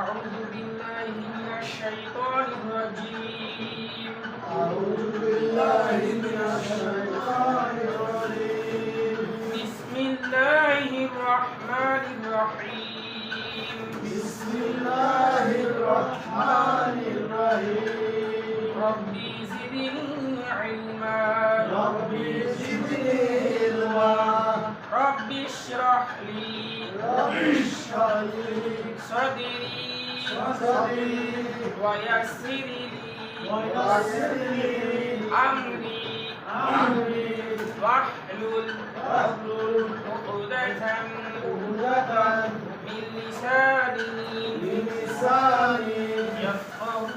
أعوذ بالله من الشيطان الرجيم أعوذ بالله من الشيطان الرجيم بسم الله الرحمن الرحيم بسم الله الرحمن الرحيم ربي زدني علما ربي زدني علما ربي اشرح لي ربي اشرح لي صدري صدري ويسر ويسر لي أمري واحلل عقدة عقدة من لساني من لساني يفقه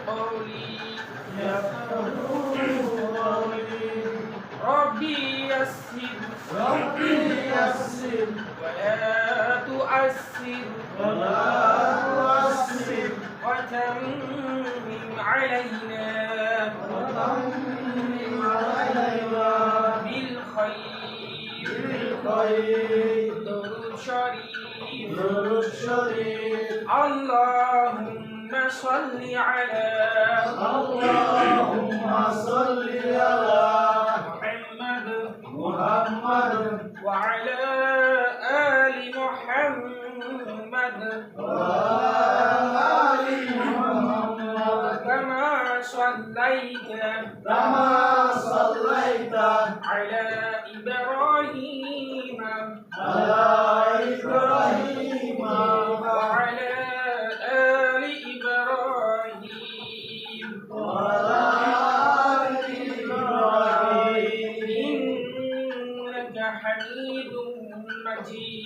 قولي يفقهوا قولي ربي يسر ربي يسر ولا تؤسر ولا تؤسر وتمم علينا وتمم علينا بالخير بالخير درود شريف درود شريف اللهم صل على اللهم صل على محمد محمد وعلى آل محمد وعلى آل محمد كما صليت كما صليت على إبراهيم على إبراهيم وعلى آل إبراهيم وعلى آل إبراهيم إنك حميد مجيد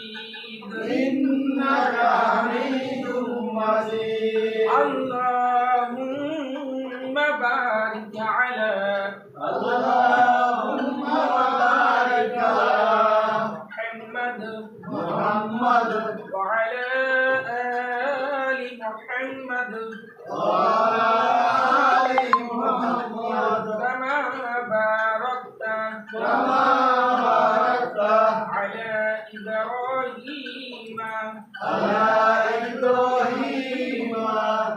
إنك حميد مجيد اللهم بارك على اللهم بارك على محمد محمد وعلى آل محمد وعلى آل محمد كما باركت كما باركت على إبراهيم على إبراهيم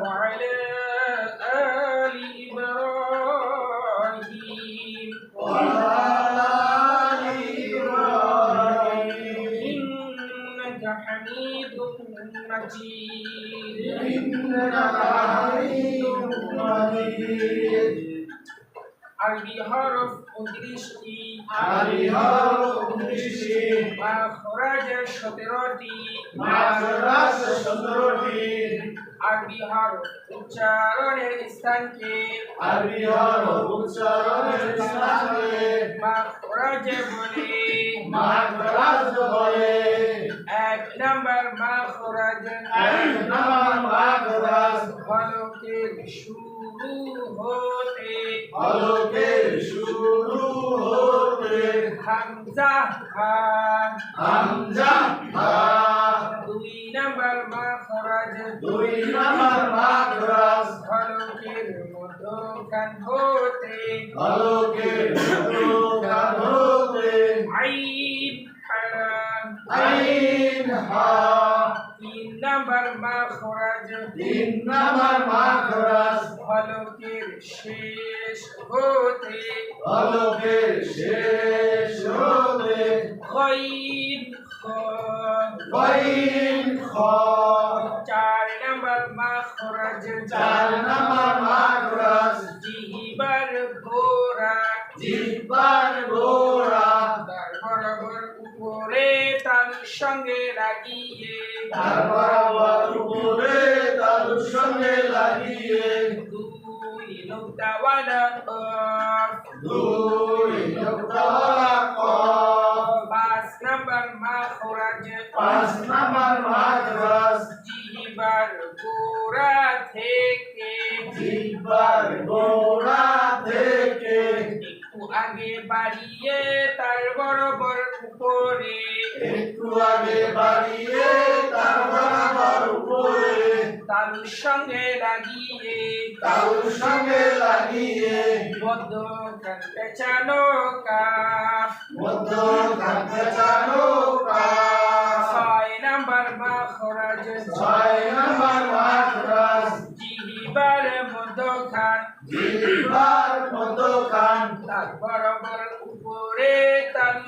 وعلى آل إبراهيم وعلى آل إبراهيم إنك حميد مجيد إنك حميد مجيد আরবি হরফ 29টি আরবি হরফ 29টি মাখরাজ 17টি মাখরাজ 17টি আরবি হরফ উচ্চারণের স্থানকে আরবি হরফ উচ্চারণের স্থানে মাখরাজ বলে মাখরাজ বলে এক নাম্বার মাখরাজ এক নাম্বার মাখরাজ হলকের শুরু হতে হলকের শুরু হতে হামজা হা হামজা হা দুই নাম্বার মাখরাজ দুই নাম্বার মাখরাজ হলকের মধ্যখান হতে হলকের মধ্যখান হতে আইন হা আইন হা তিন নাম্বার মাখরাজ তিন নাম্বার মাখরাজ হলকের শেষ হতে হলকের শেষ হতে গইন খ গইন খ চার নাম্বার মাখরাজ চার নাম্বার মাখরাজ জিহ্বার গোরা জিহ্বার গোড়া তার বরাবর উপরে তার সঙ্গে লাগিয়ে তার বরাবর উপরে তালুর সঙ্গে লাগিয়ে দুই নুক্তাওয়ালা কফ দুই নোক্তাওয়ালা কফ পাঁচ নাম্বার মাখরাজ পাঁচ নাম্বার মাখরাজ জিহ্বার গোড়া থেকে জিহ্বার গোড়া থেকে একটু আগে বাড়িয়ে তার বরাবর উপরে একটু আগে বাড়িয়ে তার বরাবর উপরে তালুর সঙ্গে লাগিয়ে তালুর সঙ্গে লাগিয়ে মধ্য কান পেঁচানো কাফ মধ্য কান পেঁচানো কাফ ছয় নাম্বার মাখরাজ ছয় নাম্বার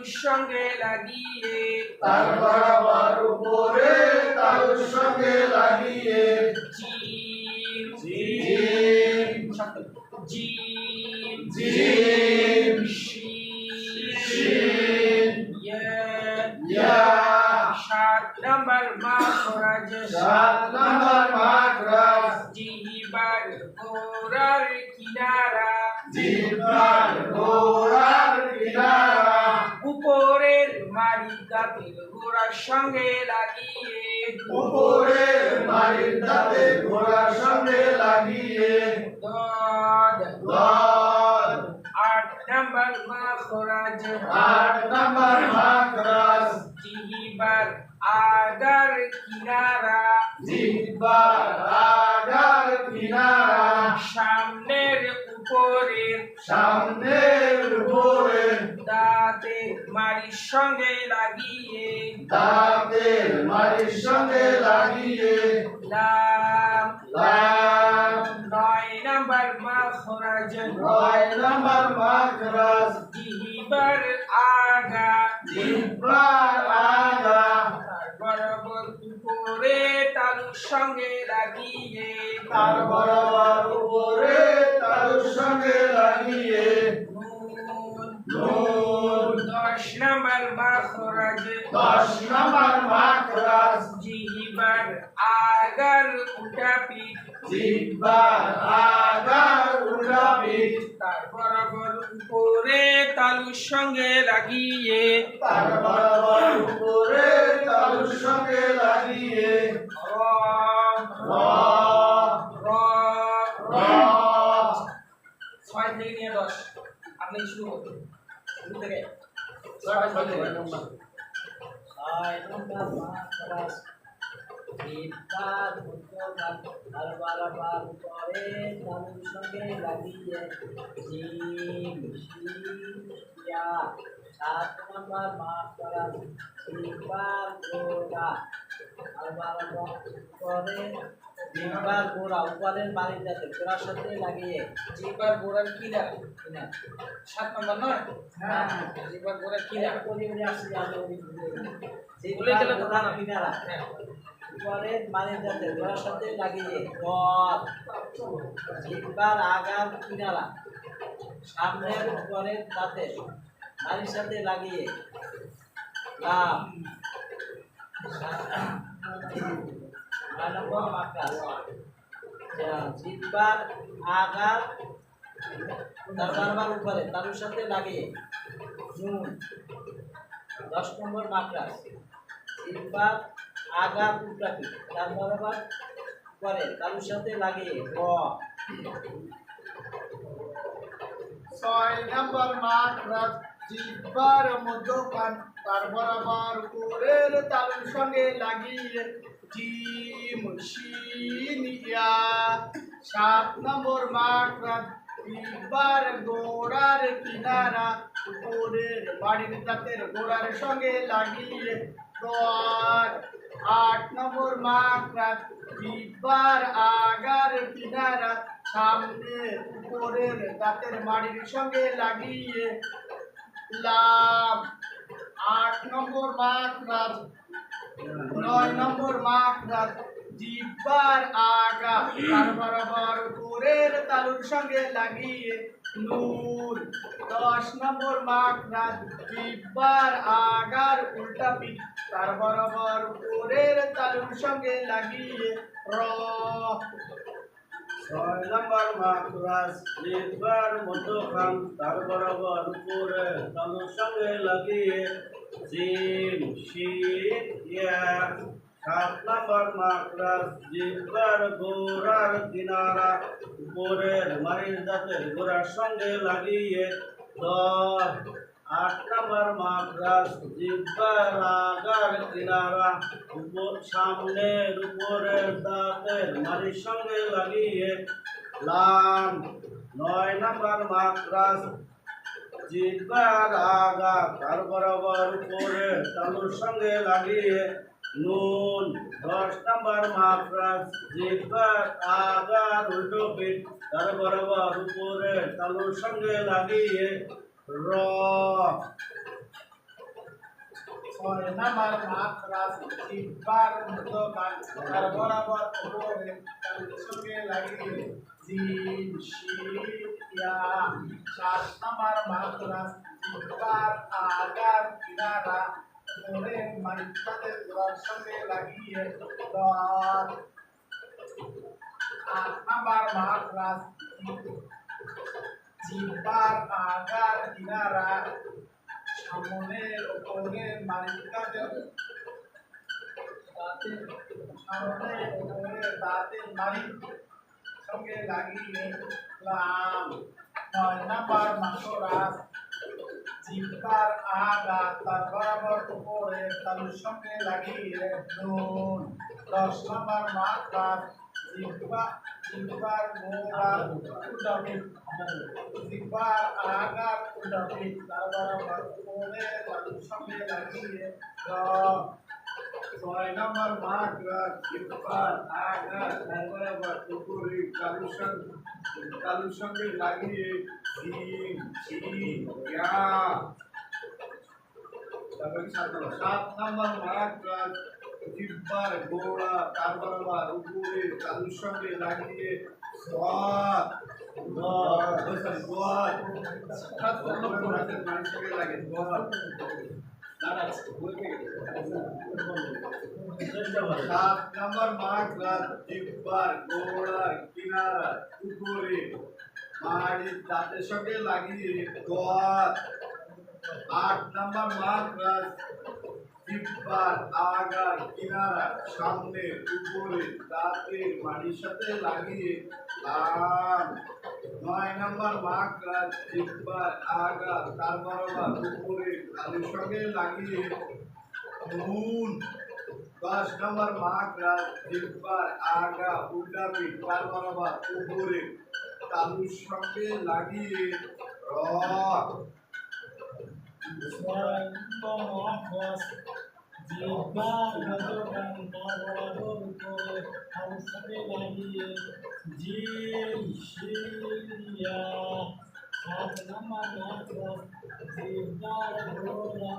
তালুর সঙ্গে লাগিয়ে তার বরাবর উপরে তালুর সঙ্গে লাগিয়ে জিম জিম জিম জিম শিন ইয়া 7 নম্বর মাখরাজ 7 নম্বর মাখরাজ জিহ্বার গোড়ার কিনারা জিহ্বার গোড়ার কিনারা উপরের মাড়ি দাঁতের গোড়ার সঙ্গে লাগিয়ে উপরের মাড়ির দাঁতে ঘোড়ার সঙ্গে লাগিয়ে দদ দদ 8 নম্বর মাখরাজ 8 নম্বর মাখরাজ জিহ্বার আগার কিনারা জিহ্বার আগার কিনারা সামনের উপরের সামনের উপরে দাঁতের মাড়ির সঙ্গে লাগিয়ে দাঁতের মাড়ির সঙ্গে লাগিয়ে লাম লাম 9 নম্বর মাখরাজ 9 নম্বর মাখরাজ জিহ্বার আগা জিহ্বার আগা বরাবর উপরে তালুর সঙ্গে লাগিয়ে তার বরাবর উপরে তালুর সঙ্গে লাগিয়ে নুন 10 নম্বর মাখরাজ 10 নম্বর মাখরাজ জিহ্বার আগার উল্টা পিঠ জিহ্বার আগার উল্টা পিঠ তার বরাবর উপরে তালুর সঙ্গে লাগিয়ে তার বরাবর উপরে তালুর সঙ্গে লাগিয়ে র র র র 6 থেকে নিয়ে 10 আপনি শুরু করুন শুরু থেকে 6 থেকে 6 নম্বর মাখরাজ জিহ্বার মধ্যভাগ আর বরাবর উপরে তালুর সঙ্গে লাগিয়ে জিম শিন ইয়া 7 নম্বর মাখরাজ জিহ্বার গোড়া আর বরাবর উপরে জিহ্বার গোড়া উপরের বাড়ির দাঁতে গোড়ার সাথে লাগিয়ে জিহ্বার গোড়ার কিনারা কিনা 7 নম্বর নয় হ্যাঁ জিহ্বার গোড়ার কিনারা পরিবারে আসলে আমি বলে জিহ্বার গেলে তো গোড়ার না। কিনারা হ্যাঁ উপরে মানের দাঁতে গোড়ার সাথে লাগিয়ে পথ জিহ্বার আগার কিনারা সামনের উপরের দাঁতে মানের সাথে লাগিয়ে লাম 9 নম্বর মাখরাজ জিহ্বার আগার তার বারবার উপরে তালুর সাথে লাগিয়ে নুন 10 নম্বর মাখরাজ জিহ্বার আগা উল্টাপি তার বরাবর করে তালুর সাথে লাগিয়ে র 6 নম্বর মাখরাজ জিহ্বার মধ্যখান তার বরাবর উপরের তালুর সঙ্গে লাগিয়ে জিম শিন ইয়া 7 নম্বর মাখরাজ জিহ্বার গোড়ার কিনারা উপরের বাড়ির দাঁতের গোড়ার সঙ্গে লাগিয়ে দদ 8 নম্বর মাখরাজ জিহ্বার আগার কিনারা সামনের উপরের দাঁতের মাড়ির সঙ্গে লাগিয়ে লাম 8 নম্বর মাখরাজ 9 নম্বর মাখরাজ জিহ্বার আগা তার বরাবর উপরের তালুর সঙ্গে লাগিয়ে নুন 10 নম্বর মাখরাজ জিহ্বার আগার উল্টা পিঠ তার বরাবর উপরের তালুর সঙ্গে লাগিয়ে র 6 নম্বর মাখরাজ জিহ্বার মধ্যখান তার বরাবর উপরে তালুর সঙ্গে লাগিয়ে জিম শিন ইয়া 7 নম্বর মাখরাজ জিহ্বার গোড়ার কিনারা উপরের মাড়ির দাঁতের গোড়ার সঙ্গে লাগিয়ে দদ 8 নম্বর মাখরাজ জিহ্বার আগার কিনারা সামনের উপরের দাঁতের মাড়ির সঙ্গে লাগিয়ে লাম 9 নম্বর মাখরাজ জিহ্বার আগা তার বরাবর উপরে তালুর সঙ্গে লাগিয়ে নুন 10 নম্বর মাখরাজ জিহ্বার আগার উল্টো পিঠ তার বরাবর উপরে তালুর সঙ্গে লাগিয়ে র ছয় নাম্বার মাদ্রাস জিব্বার মধ্যখান তার বরাবর উপরে তালুর সঙ্গে লাগিয়ে জিম শিন ইয়া। সাত নাম্বার মাদ্রাস জিব্বার আগার কিনারা উপরে মাঝখানে জোড়ার সঙ্গে লাগিয়ে দর। আট নাম্বার মাদ্রাস জিব্বার আগার কিনারা সামনের উপরে মাঝখানে সামনের উপরে দাঁতের মাড়ির সঙ্গে লাগিয়ে লাম। নয় নাম্বার মাকড়াস জিব্বার আগা তার বরাবর উপরে তালুর সঙ্গে লাগিয়ে নুন। 10 নাম্বার মাকড়াস জিব্বার গোড়া উল্টাপি জিব্বার আগার উল্টাপি তার বরাবর উপরে তালুর সঙ্গে লাগিয়ে র। 6 নম্বর মাদ্রাস জিব্বার আগা তার বরাবর উপরে তালুর সঙ্গে লাগিয়ে জিম শিন ইয়া। তারপরে 7 নম্বর মাদ্রাস জিব্বার গোড়া তার বরাবর উপরে তালুর সঙ্গে লাগিয়ে সাত সঙ্গে লাগে সাত নম্বর মাদ্রাস জিব্বার গোড়ার কিনারা উপরে মাড়ির দাঁতের সঙ্গে লাগিয়ে দোয়াত। 8 নম্বর মাদ্রাস জিব্বার আগার কিনারা সামনে উপরে দাঁতের মাড়ির সাথে লাগিয়ে লাম। 9 নম্বর মাদ্রাস জিব্বার আগা তার বরাবর উপরে তালুর সঙ্গে লাগিয়ে নুন। 10 নম্বর মাদ্রাস জিব্বার আগা উল্টাপি তার বরাবর উপরে তালুর সঙ্গে লাগিয়ে র। ছয় নম্বর মাকড়াস জিব্বার মধ্যখান তার বরাবর উপরে তালুর সঙ্গে লাগিয়ে জিম শিন ইয়া। 7 নম্বর মাকড়াস জিব্বার গোড়া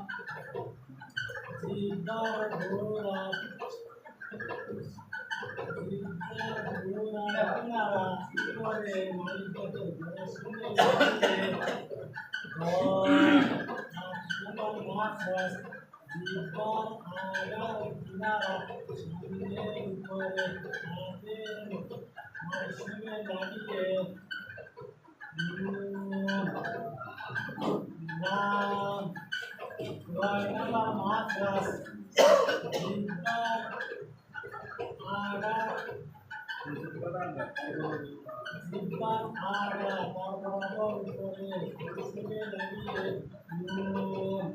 কিনারা উপরে মাঝখানে জোড়ার সঙ্গে লাগিয়ে মাদ্রাস জিব্বার আগার কিনারা সামনের উপরে দাঁতের মাড়ির সঙ্গে লাগিয়ে লাম। 9 নম্বর মাদ্রাস জিব্বার আগা তার বরাবর উপরে তালুর সঙ্গে লাগিয়ে নুন।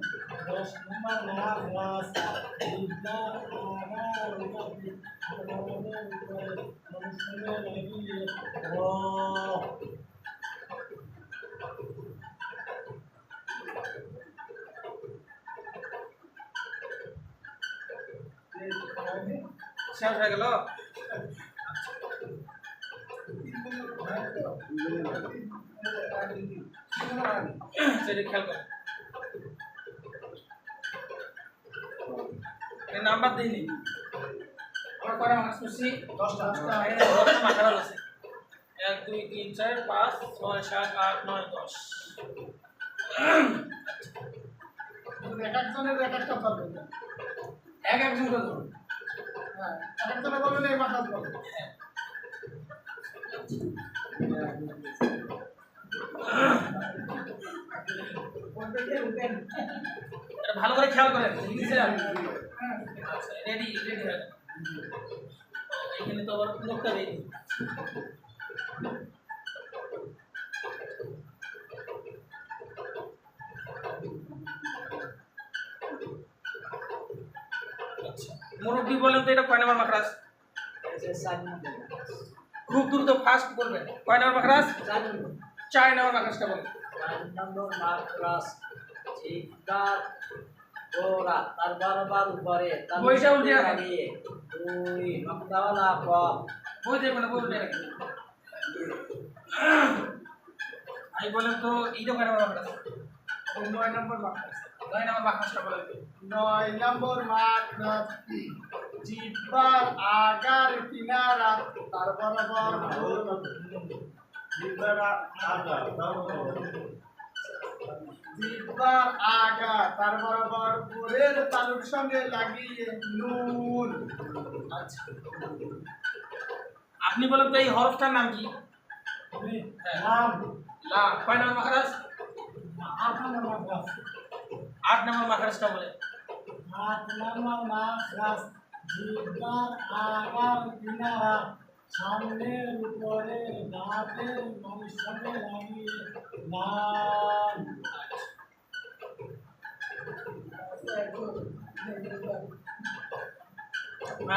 10 নম্বর মাদ্রাস জিব্বার আগা উল্টাপি তার বরাবর উপরে তালুর সঙ্গে লাগিয়ে র। শেষ হয়ে গেল। সেটা খেয়াল কর, নাম্বার দিইনি আমরা করে মার্কস করছি 10টা মাথার আছে 1 2 3 4 5 6 7 8 9 10। এক একজনের এক একটা পারবেন এক একজন করে ধরুন। হ্যাঁ এক একজনে বলবেন এই মাথা বলবেন। এটা ভালো করে খেয়াল করেন, ইংলিশে আচ্ছা রেডি রেডি হয়ে গেল। এখানে তো আবার লোকটা রেডি। মুরব্বী বলেন তো এটা কয় নাম্বার মাকড়াস? খুব দ্রুত ফাস্ট বলবেন। কয় নাম্বার মাকড়াস? 4 নাম্বার মাকড়াসটা বলেন। 4 নম্বর মাকড়াস জিব্বার গোড়া তার বরাবর উপরে বইটা উল্টে রাখেন। লাগিয়ে 2 নকদাওয়ালা প বই দেবেন না, বই উল্টে রাখেন। আমি বলেন তো এইটা কয় নাম্বার মাকড়াস? 9 নম্বর মাকড়াস। 9 নাম্বার মাখরাজটা বলেন তো। 9 নম্বর মাখরাজ জিহ্বার আগার কিনারা তার বরাবর জিহ্বার আগা তার বরাবর উপরের তালুর সঙ্গে লাগিয়ে নুন। আচ্ছা আপনি বলেন তো এই হরফটার নাম কি? হ্যাঁ নাম লাম। কয় নাম্বার মাখরাজ? 8 নম্বর মাখরাজ। 8 নাম্বার মাখরাজটা বলেন। 8 নম্বর মাখরাজ জিহ্বার আগার কিনারা সামনের উপরের দাঁতের মাঝখানে লাগিয়ে লাম।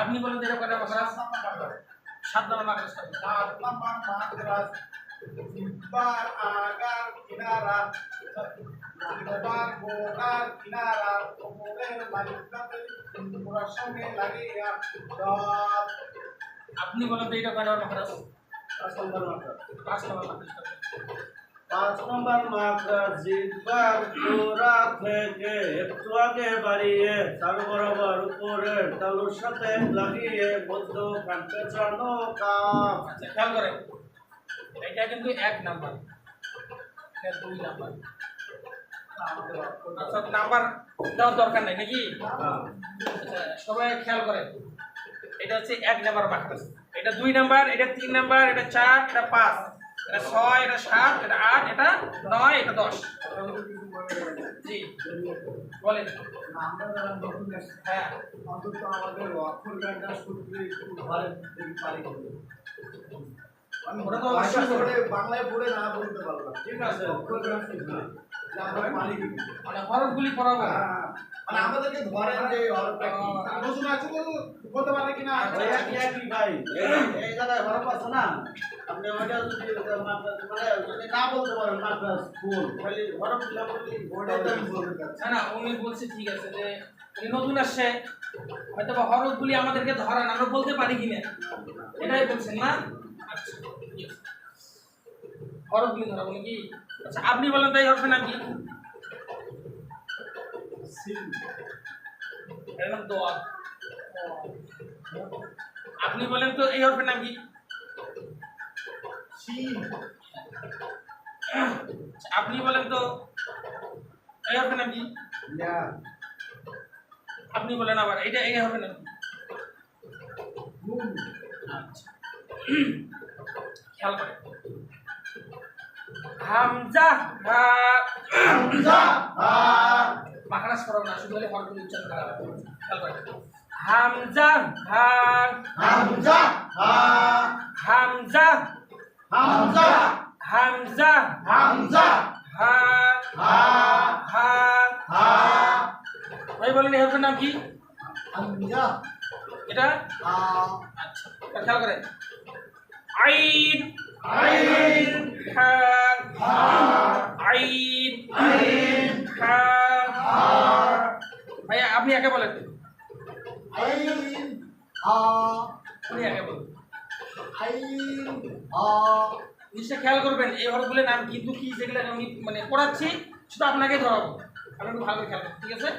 আপনি বলেন তো এটা কয় নাম্বার মাখরাজ? 7 নাম্বার মাখরাজটা বলেন। 7 নম্বর মাখরাজ জিহ্বার আগার কিনারা জিহ্বার গোড়ার কিনারা উপরের মাঝখানে পুরার সঙ্গে লাগিয়ে দত। আপনি বলেন তো এটা কয় নাম্বার মাখরাজ? 5 নম্বর মাখরাজ 5 নাম্বার মাখরাজটা বলেন। 5 নম্বর মাখরাজ জিহ্বার গোড়া থেকে একটু আগে বাড়িয়ে তার বরাবর উপরের তালুর সাথে লাগিয়ে মধ্যখান পেঁচানো কাপ। আচ্ছা খেয়াল করেন এটা কিন্তু 1 নাম্বার, এটা 2 নাম্বার। আচ্ছা নাম্বার দেওয়ার দরকার নাই নাকি? আচ্ছা, সবাই খেয়াল করেন এটা হচ্ছে 1 নাম্বার মাখরাজ, এটা 2 নাম্বার, এটা 3 নাম্বার, এটা 4, এটা 5, এটা 6, এটা 7, এটা 8, এটা 9, এটা 10। জি বলেন। আমরা যারা নতুন এসেছি, হ্যাঁ অন্তত আমাদের অক্ষর জ্ঞানটা সূত্রে একটু ঘরে থেকে পারি করবো। আমি ওটা তো ভাষা অবশ্যই পড়ে বাংলায় পড়ে না বলতে পারবো না। ঠিক আছে। অক্ষর জ্ঞান শিখলে যে আমরা পারি কি না। মানে হরফগুলি পড়াবো। মানে আমাদেরকে ধরেন যে হরফটা কি। আলোচনা আছে তো বলতে পারবে কিনা? আচ্ছা, ওই একই একই ভাই, এই জায়গায় হরফ আছে না, আপনি ওইটা যদি মানে যদি না বলতে পারেন মাখরাজ ফুল খালি হরফ গুলা বলি ওটাই তো আমি বলতে চাচ্ছি। না না উনি বলছে ঠিক আছে যে উনি নতুন আসছে হয়তো বা হরফগুলি আমাদেরকে ধরান আমরা বলতে পারি কিনা এটাই বলছেন না? আচ্ছা ঠিক আছে। হরফগুলি ধরাবো নাকি? আচ্ছা আপনি বলেন তো এই হরফের নাম কি? সিন। এর নাম দোয়া। আপনি বলেন তো এই হরফের নাম কি? সিন। আচ্ছা, আপনি বলেন তো এই হরফের নাম কি? ইয়া। আপনি বলেন আবার এটা এই হরফের নাম কি? নুন। আচ্ছা খেয়াল করেন হামজা হা হামজা হা। মাখরাজ পড়াবো না শুধু হরফগুলি উচ্চারণ করা হবে। খেয়াল করেন হামজা হা হামজা হা। হামজা হামজা। হামজা হামজা। হা হা। হা হা। ভাই বলেন এই হরফের নাম কি? হামজা। এটা আ। আচ্ছা খেয়াল করেন আইন আইন। হা হা। আইন আইন। হা হা। ভাইয়া আপনি একে বলেন, আইন। আ। উনি একে বলেন। আইন। আ। নিশ্চয় খেয়াল করবেন এই হরফগুলোর নাম কিন্তু কি যেগুলো আমি মানে পড়াচ্ছি শুধু আপনাকে ধরাবো, আপনি একটু ভালো করে খেয়াল করুন, ঠিক আছে?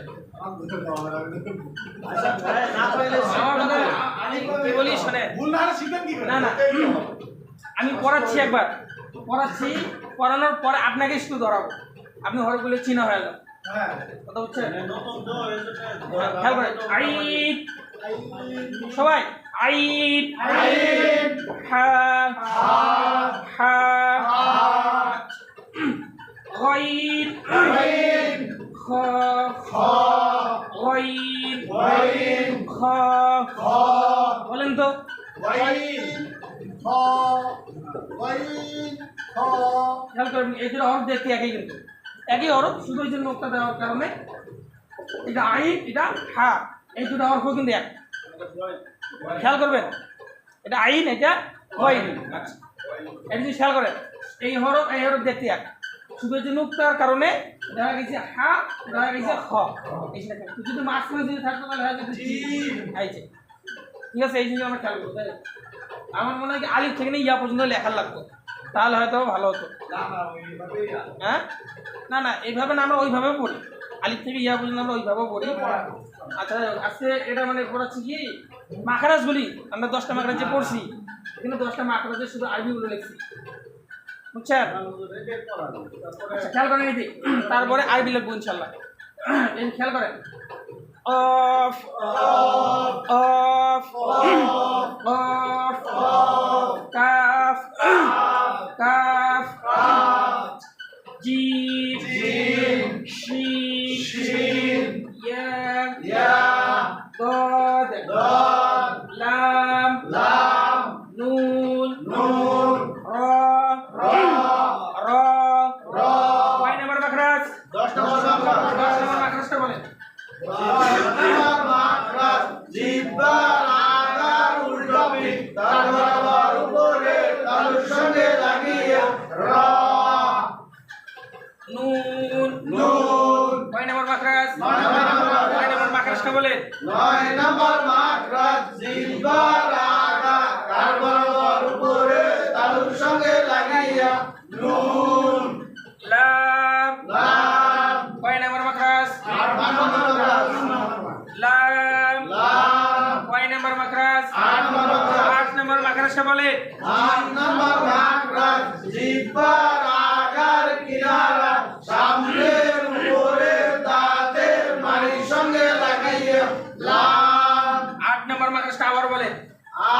আচ্ছা ভাই না পাইলে আমার কথা আমি কি বলি শোনেন, ভুল না হলে শিখবেন কি করে? না, না। আমি পড়াচ্ছি একবার, পড়াচ্ছি পড়ানোর পরে আপনাকে শুধু ধরাবো, আপনি হরফগুলো চিনা হয়ে গেল, হ্যাঁ। কথা বুঝছেন? নতুন তো খেয়াল করেন আইন আইন। সবাই আইন আইন। হা হা। হা হা। গইন আইন। খ খ। গইন আইন। খ খ। বলেন তো আইন। খ। আইন। খ। খেয়াল করবেন এই দুটো হরফ দেখতে একই কিন্তু একই হরফ, শুধু ওই যে নোকটা দেওয়ার কারণে এটা আইন এটা হা, এই দুটো হরফ কিন্তু এক। খেয়াল করবেন এটা আইন এটা গইন। আচ্ছা এটা যদি খেয়াল করেন এই হরফ দেখতে এক, শুধু ওই যে নোকটার কারণে দেখা গেছে হা, দেখা গেছে খ, এই সেটা যদি মাঝখানে যদি থাকতো তাহলে হয়তো জিম আইছে, ঠিক আছে? এই জিনিস আমরা খেয়াল করবো, তাই না? আমার মনে হয় কি আলিফ থেকে নিয়ে ইয়া পর্যন্ত লেখা লাগতো, তাহলে হয়তো ভালো হতো। না না ওইভাবেই হ্যাঁ না না এইভাবে না, আমরা ওইভাবে পড়ি, আলিফ থেকে ইয়া পর্যন্ত আমরা ওইভাবে পড়ি। আচ্ছা আজকে এটা মানে পড়াচ্ছি কি মাখারাজগুলি, আমরা 10টা মাখারাজ যে পড়ছি এখানে 10টা মাখারাজের শুধু আরবিগুলো লিখছি, বুঝছেন? আচ্ছা খেয়াল করেন এই যে, তারপরে আরবি লিখবো ইনশাল্লাহ। এই খেয়াল করেন, অফ অফ অফ কাফ কাফ জিম শিন ইয়া দাদ লাম নুন র কয় নাম্বার মাখরাজ? 10 নম্বর মাখরাজ। 10 নম্বর মাখরাজটা বলেন। জিহ্বার আগার উল্টো পিঠ, তার বরাবর উপরে তালুর সঙ্গে লাগিয়ে র। নুন কয় নাম্বার মাখরাজ? 9 নম্বর মাখরাজ। কয় নাম্বার মাখরাজটা বলেন। 9 নম্বর মাখরাজ জিহ্বার আগা, তার বরাবর উপরে তালুর সঙ্গে লাগিয়ে নুন। লাম লাম কয় নাম্বার মাখরাজ? 8 নম্বর মাখরাজ। লাম লাম কয় নাম্বার মাখরাজ? 8 নম্বর মাখরাজ। 8 নম্বর মাখরাজটা বলেন। 8 নম্বর মাখরাজ জিহ্বার আগার কিনারা, সামনের উপরে দাঁতের মাড়ির সঙ্গে লাগিয়ে লাম। 8 নম্বর মাখরাজটা আবার বলেন।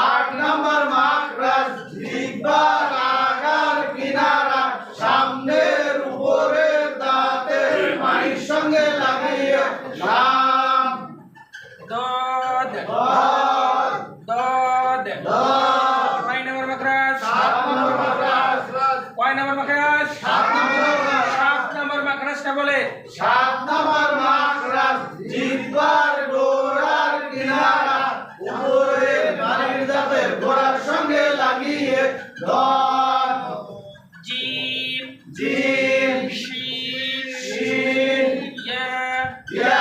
8 নম্বর মাখরাজ জিহ্বার আগার কিনারা, সামনের উপরে দাঁতের মাড়ির সঙ্গে লাগিয়ে লাম। দদ দদ দদ দদ কয় নম্বর মাখরাজ? 7 নম্বর মাখরাজ। কয় নম্বর মাখরাজ? 7 নম্বর মাখরাজ। 7 নম্বর মাখরাজটা বলেন। 7 নম্বর মাখরাজ জিহ্বার গোড়ার কিনারা, উপরে নারীর দাঁতের গোড়ার সঙ্গে লাগিয়ে দদ জিম জিম শিন ইয়া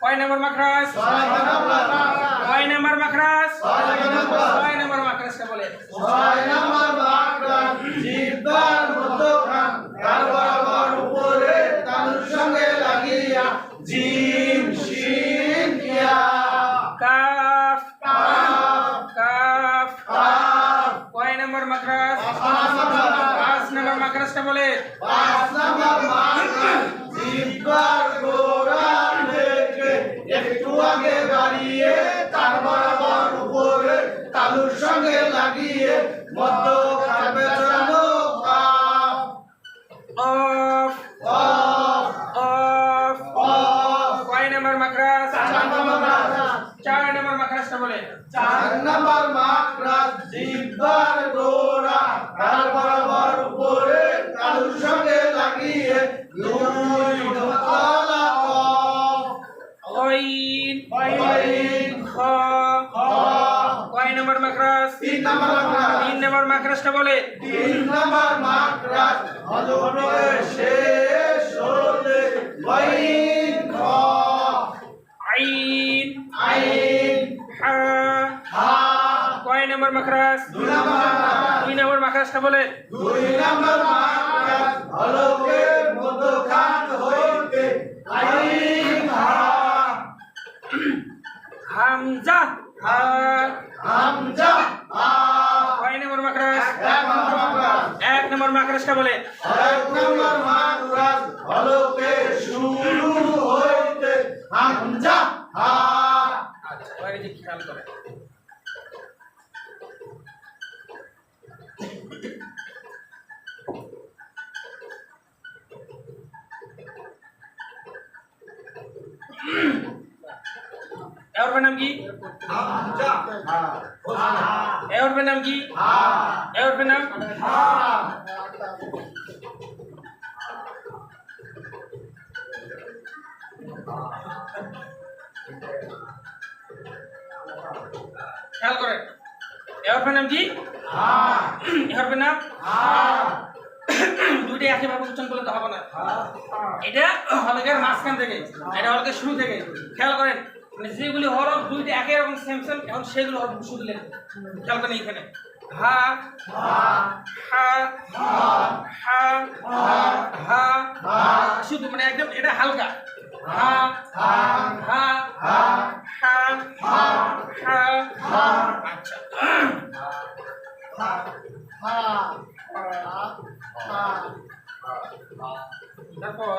কয় নম্বর মাখরাজ? 6 নম্বর মাখরাজ। কয় নম্বর মাখরাজ? 6 নম্বর। 6 নম্বর মাখরাজটা বলেন। 6 নম্বর মাখরাজ জিহ্বার মধ্যখান, তার বরাবর উপরে তালুর সঙ্গে লাগিয়া জিম শিন ইয়া কাফ কাফ কাফ কাফ। কয় নম্বর মাখরাজ? 5 নম্বর। 5 নম্বর মাখরাজটা বলেন। 5 নম্বর মাখরাজ জিহ্বার গোড়া থেকে একটু আগে বাড়িয়ে, তার বরাবর উপরে তালুর সঙ্গে লাগিয়ে মধ্যখান পেছানো কাফ। অফ অফ অফ অফ। কয় নম্বর মাখরাজ? 4 নম্বর মাখরাজ। 4 নম্বর মাখরাজটা বলেন। 4 নম্বর মাখরাজ জিহ্বার গোড়া, তার বরাবর উপরে তালুর সঙ্গে লাগিয়ে দুই তলা কফ। গইন গইন খ খ। কয় নম্বর মাখরাজ? 3 নম্বর মাখরাজ। 3 নম্বর মাখরাজটা বলেন। 3 নম্বর মাখরাজ হলফে শেষ হলে গইন খ। আইন আইন হা হা। কয় নম্বর মাখরাজ? 2 নম্বর মাখরাজ। 2 নম্বর মাখরাজটা বলেন। 2 নম্বর মাখরাজ হলফের মধ্যখান হইতে আইন হা। হামজা হা হামজা হা। কয় নম্বর মাখরাজ? 1 নম্বর মাখরাজ। 1 নম্বর মাখরাজটা বলেন। 1 নম্বর মাখরাজ হলফে শুরু হইতে হামজা হা। আচ্ছা এবারে যে খেয়াল করেন, এর নাম কি? হামজা হা। এর নাম কি? হা। এর নাম হা। খেয়াল করেন, এর নাম কি? হা। এর নাম হা। দুইটা একইভাবে উচ্চারণ করলে তো হবে না। এটা হলকের মাঝখান থেকে, এটা হলকের শুরু থেকে। খেয়াল করেন, মানে যেগুলি হরফ দুইটা একই রকম সেম সেম, এখন সেগুলো হরফ শুধু লেখো। খেয়াল করেন এইখানে হা হা হা হা শুধু মানে একদম এটা হালকা হা হা হা হা হা আচ্ছা তারপর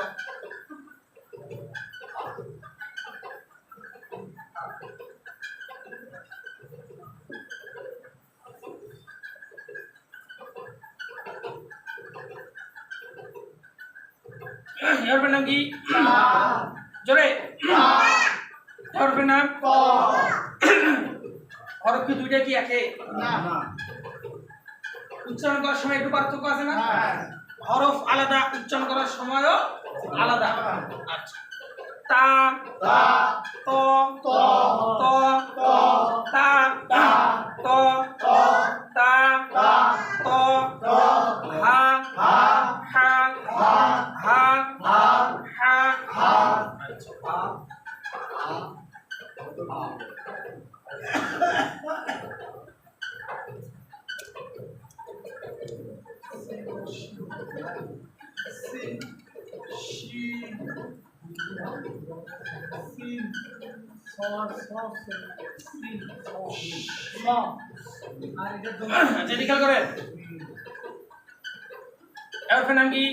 এর নাম কি জোরে এর নাম হরফ কি দুইটা কি একে উচ্চারণ করার সময় একটু পার্থক্য আছে না হরফ আলাদা উচ্চারণ করার সময়ও আলাদা আচ্ছা তা ত ত তা ত তা ত হা হা হা হা আচ্ছা খেয়াল করেন এর নাম কি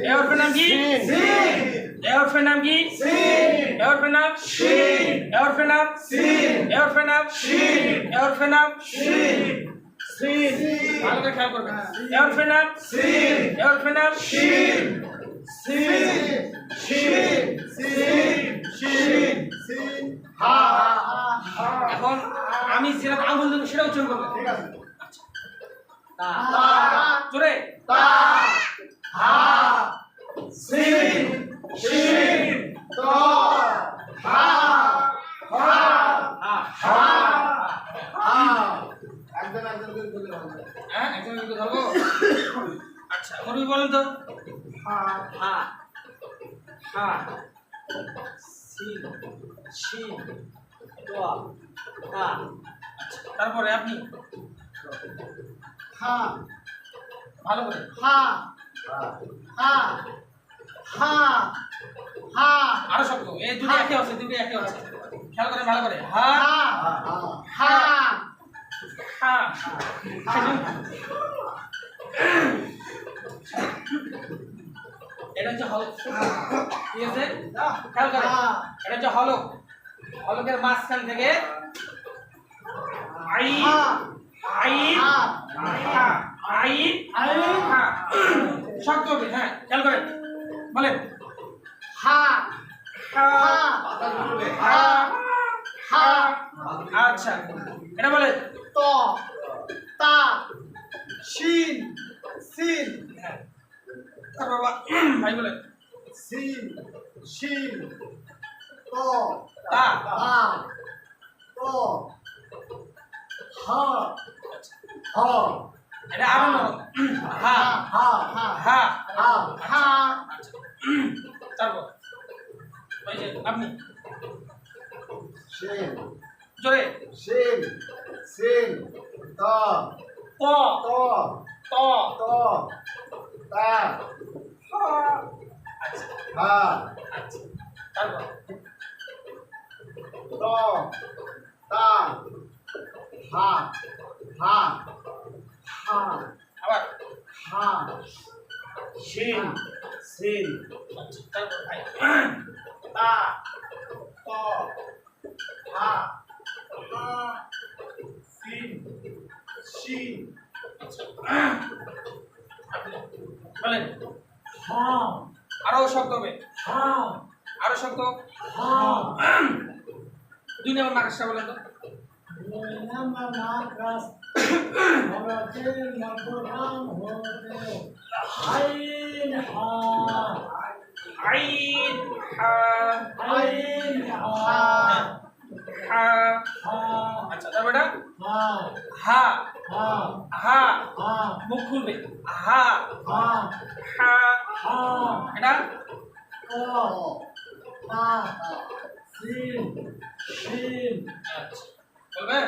এর নাম কি এর নাম কি এর নাম এর নাম এর নাম এর নাম ভালো করে খেয়াল করবেন এর নাম এর নাম এখন আমি যেটা আঙুল দেবো সেটা উচ্চারণ করবো ঠিক আছে তা জোরে একজন একজন করে বলে হবে হ্যাঁ একজন একটু ধরবো আচ্ছা মুরবি বলেন তো হা হা সিন শিন তোয়া তা তারপরে আপনি হা ভালো করে হা হা হা হা আরো শক্ত এই দুটো একই আছে দুটো একই আছে খেয়াল করেন ভালো করে হা হা হা হা এটা হচ্ছে হলক ঠিক আছে খেয়াল করেন এটা হচ্ছে হলক হলকের মাঝখান থেকে আই আই হা আই হা শক্ত হবে হ্যাঁ খেয়াল করেন বলেন হা হা হা হা আচ্ছা এটা বলেন ত তা শিন সিন তারপর ভাই বলেন সিন শিন ত তা তা ত হা হা এটা আরো নরম হা হা হা হা হা হা তারপর ওই যে আপনি শিন জোরে শিন সিন ত ত ত ত ত তা আচ্ছা হা আচ্ছা তারপর ত তা হা হা হা আবার হা শিন সিন আচ্ছা তারপর ভাই তা ত হা হা সিন শিন আপনি বলেন হা আরো শক্ত হবে হা আরো শক্ত হা 2 নম্বর নাকশটা বলেন তো nama nakras haratil makuram hote ain ha আইন হা ain ha হা ha আচ্ছা তারপর এটা ha হা ha হা ha মুখ খুলবে হা ha হা ha এটা ko ta sin shin আচ্ছা বলবেন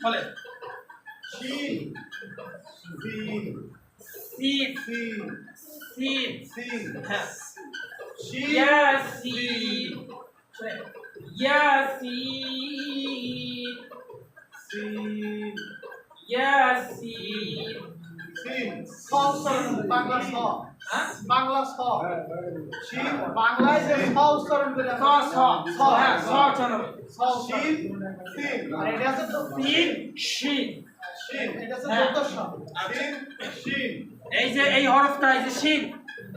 বলেন শিন সিন সিন সিন সিন সিন হ্যাঁ শিন ইয়াসিন ইয়াসিন সিন ইয়াসিন সিন স উচ্চারণ বাংলা স হ্যাঁ বাংলা স শিন বাংলায় যে স উচ্চারণ করে স স স হ্যাঁ স চলো স শিন সিন আর এটা আছে তো সিন শিন শিন এটা আছে হ্যাঁ। যত স শিন শিন এই যে এই হরফটা এই যে শিন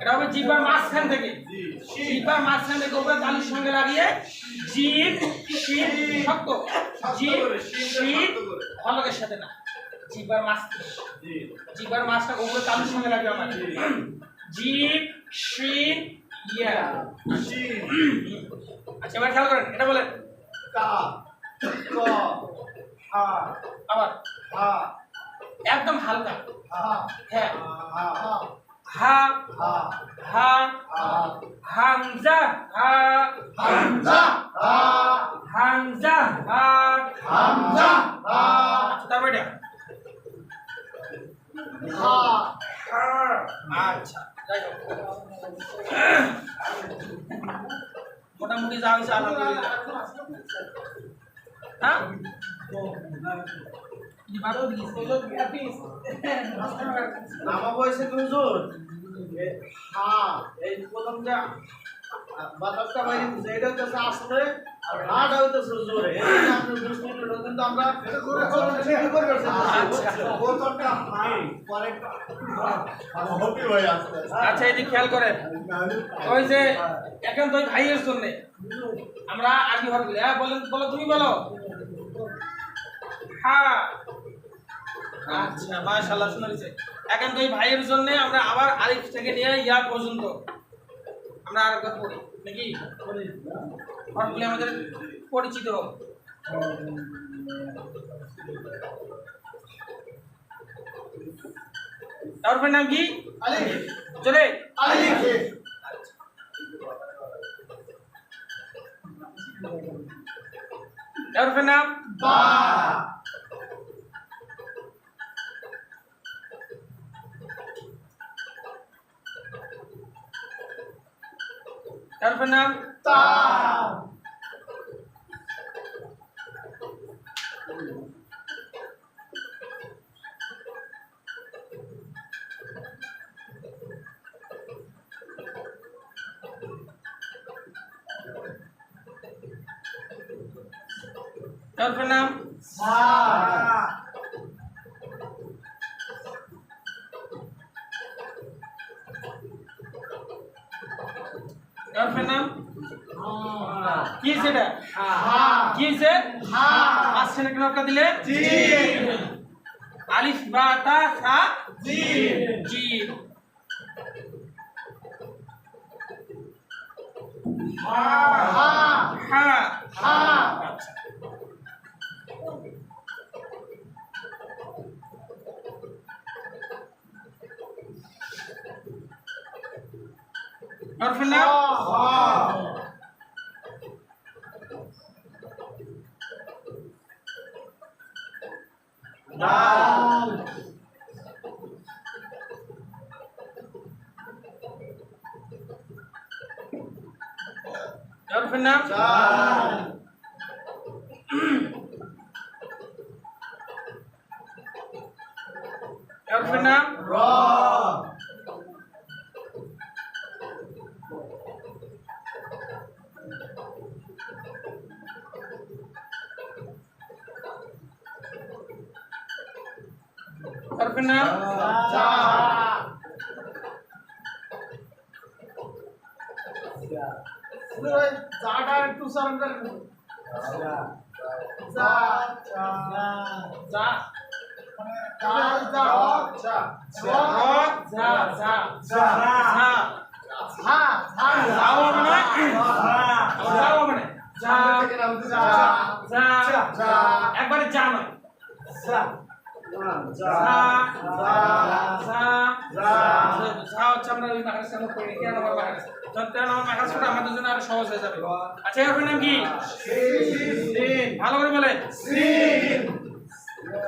এটা হবে জিহ্বার মাঝখান থেকে জি শিন জিহ্বার মাঝখান থেকে উপরে তালুর সঙ্গে লাগিয়ে জিভ শিন শক্ত জিভ শিন হলকের সাথে না জিহ্বার মাঝ জি জিহ্বার মাঝটা উপরে তালুর সঙ্গে লাগিয়ে আমার জিভ শিন ইয়া শিন আচ্ছা এবার খেয়াল করেন এটা বলেন কা ক হা আবার হা একদম হালকা হা হ্যাঁ হা হা হা হা হা হা হামজা হা হামজা হা হামজা হা হামজা হা তারপরে এটা হা আচ্ছা যাই হোক মোটামুটি যা হয়েছে আলহামদুলিল্লাহ হ্যাঁ নামা বয়সে হুজুর হা এই প্রথম যে বাতাসটা বাইরে দিচ্ছে এটা হচ্ছে আসলে আর হাটা হইতেছে হুজুর এই জন্য আপনি বুঝতে পারলেন কিন্তু আমরা এটা করে বোতলটা হাই পরে হপি হয়ে আসছে আচ্ছা এদিকে খেয়াল করেন ওই যে এখন তো ওই ভাইয়ের জন্য আমরা আরবি হরফ বলি হ্যাঁ বলেন বলো তুমি বলো হ্যাঁ আচ্ছা মাশাআল্লাহ শুনে নিছে এখন তো এই ভাইয়ের জন্য আমরা আবার আলিফ থেকে নিয়ে ইয়া পর্যন্ত আমরা আরেকবার পড়ি নাকি হরফগুলি আমাদের পরিচিত হোক হরফের নাম কি আলিফ চলে আলিফ হরফের নাম বা হরফের নাম তা হরফের নাম সা হরফের নাম কি সেটা হা কি সে হা মাঝখানে একটা নকটা দিলে জিম আলিফ বা তা সা জিম জিম হা হা হা হা হরফের নাম দাল হরফের নাম জাল হরফের নাম র হরফের নাম জা জাটা একটু উচ্চারণ করেন জা জা যা জাল জা জা র যা যা জা যা হা হা যাও মানে যাও মানে যা যা যা একবারে যা নয় যা যা যা যা হচ্ছে আমরা ওই মাখার সামনে পড়ি 13 নম্বর মাখার 13 নম্বর মাখার সামনে আমাদের জন্য আরো সহজ হয়ে যাবে আচ্ছা এর নাম কি ভালো করে বলেন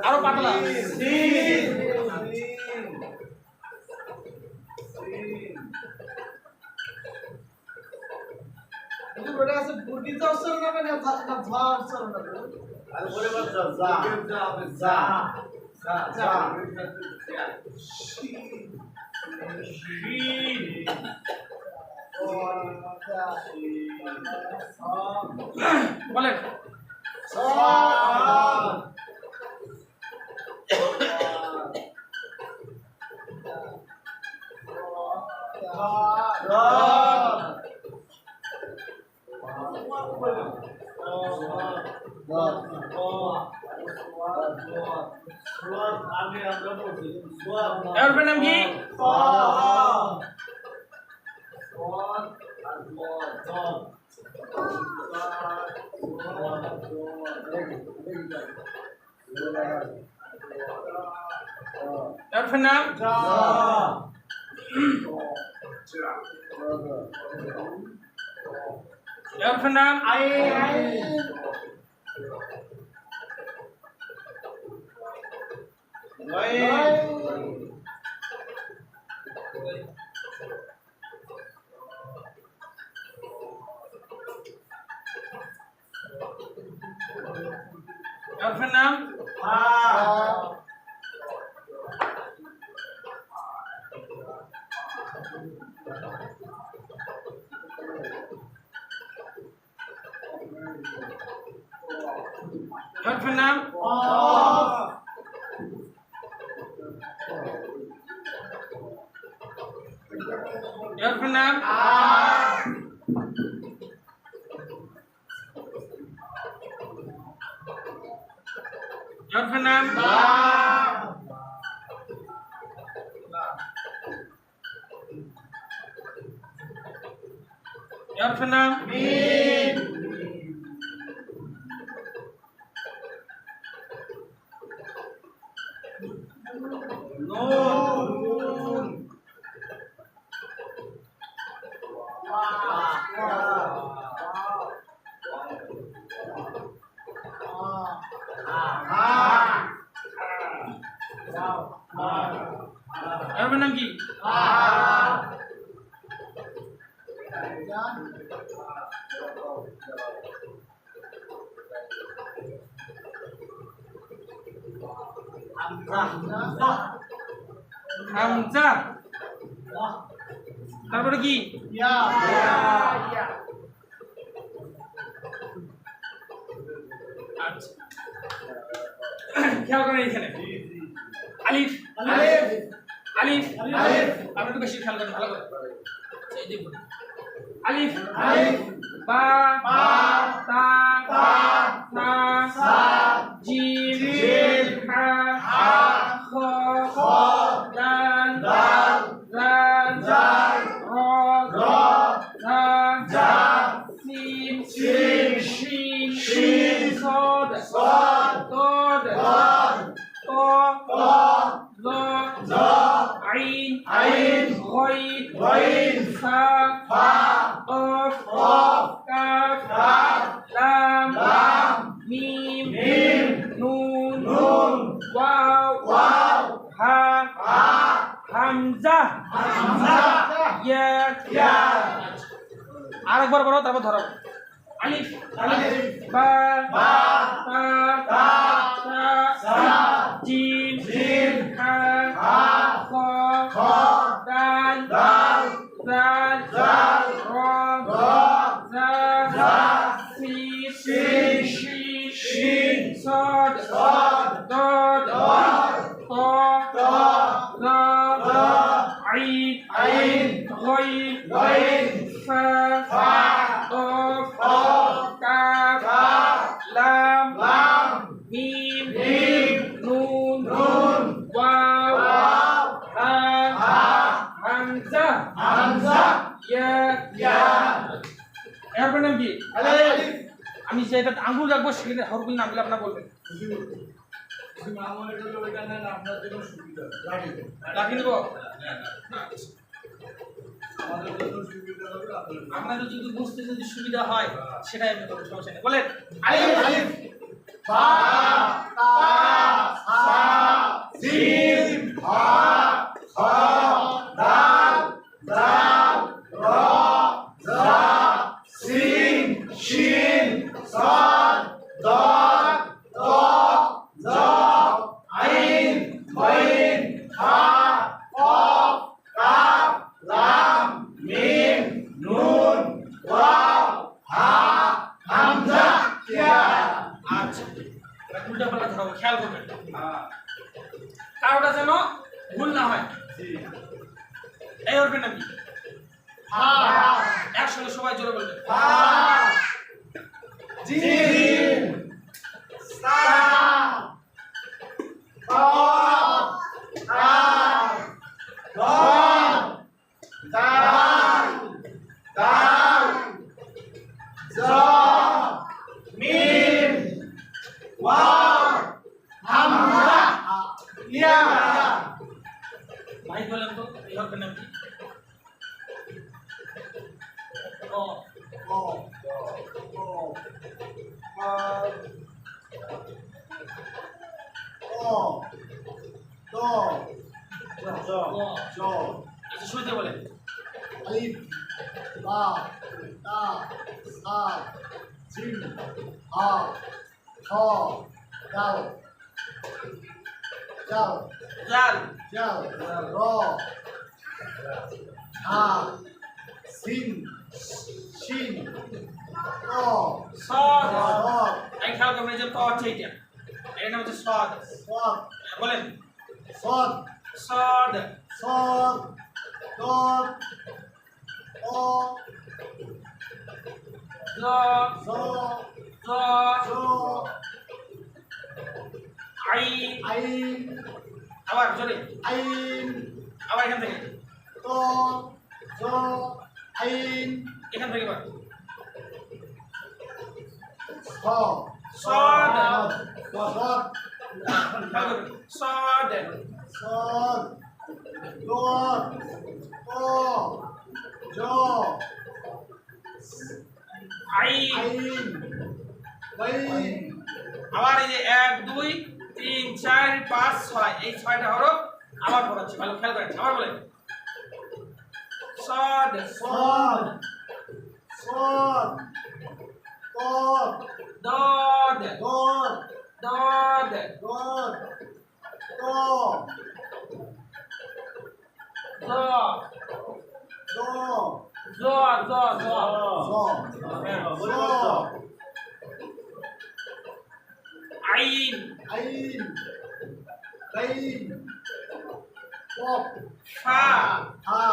আরো পাতলা। ওটা আছে বুটিতে উচ্চারণ হবে না ঝা উচ্চারণ হবে? আর বলে বলছো যা যা যা যা বলেন এর নাম কি? এর নাম এর নাম এর নাম এর নাম এর নাম এর নাম এর নাম এর নাম কি? হামজা। তারপরে কি? আচ্ছা খেয়াল করেন এখানে আলিফ আলিফ আলিফ আলিফ আপনি একটু বেশি খেয়াল করেন ভালো করে এই দেখুন আলিফ আলিফ বা বা তা তা সা সা জিম জিম হা হা খ খ দাল দাল জাল জাল র র জা জা সিন সিন শিন শিন صاد صاد ضاد ضاد طا طا ظا عين عين غين غين فا فا قاف قاف كاف كاف لام لام ميم ميم نون نون واو واو ها ها হামজা হামজা ইয়া ইয়া আরেকবার বলো তারপর ধরো আলিফ আলিফ বা বা তা তা সা সা জিম জিম হা হা খ খ দাল দাল জাল জাল র র জা জা সিন সিন শিন শিন صاد صاد ضاد ضاد طا طا ظا ظا عين عين غين غين فا فا قاف قاف كاف كاف لام لام ميم ميم نون نون واو واو ها ها হামজা হামজা ইয়া ইয়া এর নাম কি? আলিফ। আমি যেটা আঙ্গুল রাখবো সেটা হরফের নামগুলো আপনারা বলবেন। রাখি দেবো আপনাদের যদি বুঝতে যদি সুবিধা হয় সেটাই আমি করবো, সমস্যা নেই। বলেন আলিফ আলিফ বা তা সা জিম হা খ দাল জাল র জা সিন শিন সাদ দাল ত জ আইন বাইন হা কফ কাফ লাম মিম নুন ওয়াও হা হামজা ইয়া। আচ্ছা এবার উল্টা পাল্টা ধরাবো, খেয়াল করবেন কারোটা যেন ভুল না হয়। এই হরফের নাম কি? হা একসঙ্গে সবাই জোরে বলবেন। হা জিম সা কফ কাফ দল জাল দাল জ মিম ওয়াও হামজা ইয়া। ভাই বলেন তো এই হরফের নাম কি? ক। ক ক ক জ জ আচ্ছা শুনতে বলেন। আলিফ বা তা সা জিম হা খ দাল জাল জাল জাল র হা সিন শিন ক সদ। র এই খেয়াল করবেন যে ক হচ্ছে এইটা, এর নাম হচ্ছে সদ। সদ বলেন সদ সদ। সদ দদ অ জ জ জ জ আইন। আইন আবার জোরে, আইন আবার এখান থেকে, ত জ আইন এখান থেকে এবার স সদ। সদ খেয়াল করবেন সদ। সদ দদ অ জ আইন। আইন বাইন আবার এই যে 1 2 3 4 5 6 এই 6টা হরফ আবার পড়াচ্ছি, ভালো খেয়াল করেন। আবার বলেন সদ সদ সদ কফ দদ দদ দদ দদ ত জ জ জ জ জ জ আইন আইন বাইন কফ ফা হা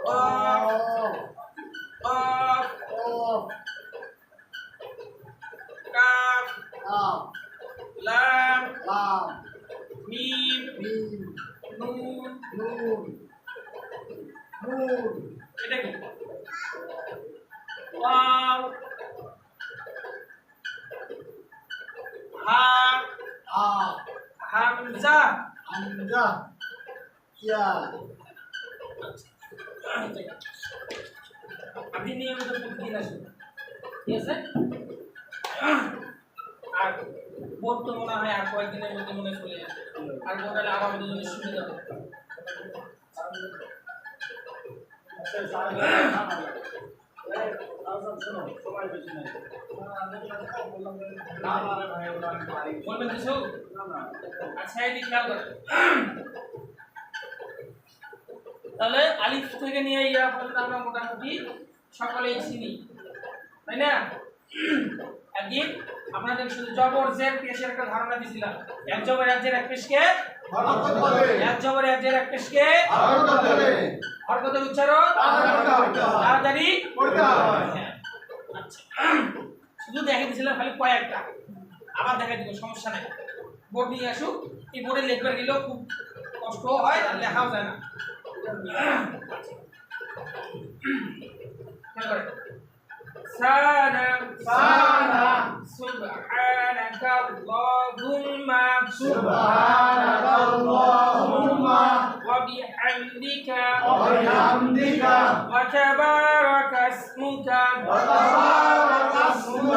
কফ কফ কফ কাফ কাফ লাম লাম মিম মিম নুন। নুন নুন এটা কি? ওয়াও হা আ হামজা। হামজা ইয়া আপনি নিয়মিত প্রতিদিন আসুন, ঠিক আছে? আর বোর্ড তো মনে হয় আর কয়েকদিনের মধ্যে মনে চলে যাবে, আর বোর্ডালে আবার আমাদের জন্য সুবিধা হবে। বলবেন কিছু? আচ্ছা এদিকে খেয়াল করেন, তাহলে আলিফ থেকে নিয়ে ইয়া পর্যন্ত আমরা মোটামুটি সকলেই চিনি, তাই না? একদিন আপনাদের শুধু জবর জের পেশের একটা ধারণা দিয়েছিলাম। এক জবর এক জের এক পেশকে হরকত বলে এক জবর এক জের এক পেশকে হরকত বলে হরকতের উচ্চারণ তাড়াতাড়ি পড়তে হয়। হ্যাঁ, আচ্ছা শুধু দেখে দিয়েছিলাম খালি কয়েকটা, আবার দেখা দিব, সমস্যা নাই। বোর্ড নিয়ে আসুক, এই বোর্ডে লিখবার গেলেও খুব কষ্ট হয় আর লেখাও যায় না। খেয়াল করেন। সানা সানা সুবহানাকাল্লাহুম্মা সুবহানাকাল্লাহুম্মা ওয়া বিহামদিকা ওয়া বিহামদিকা ওয়া তাবারাকা ইসমুকা ওয়া তাবারাকা ইসমুকা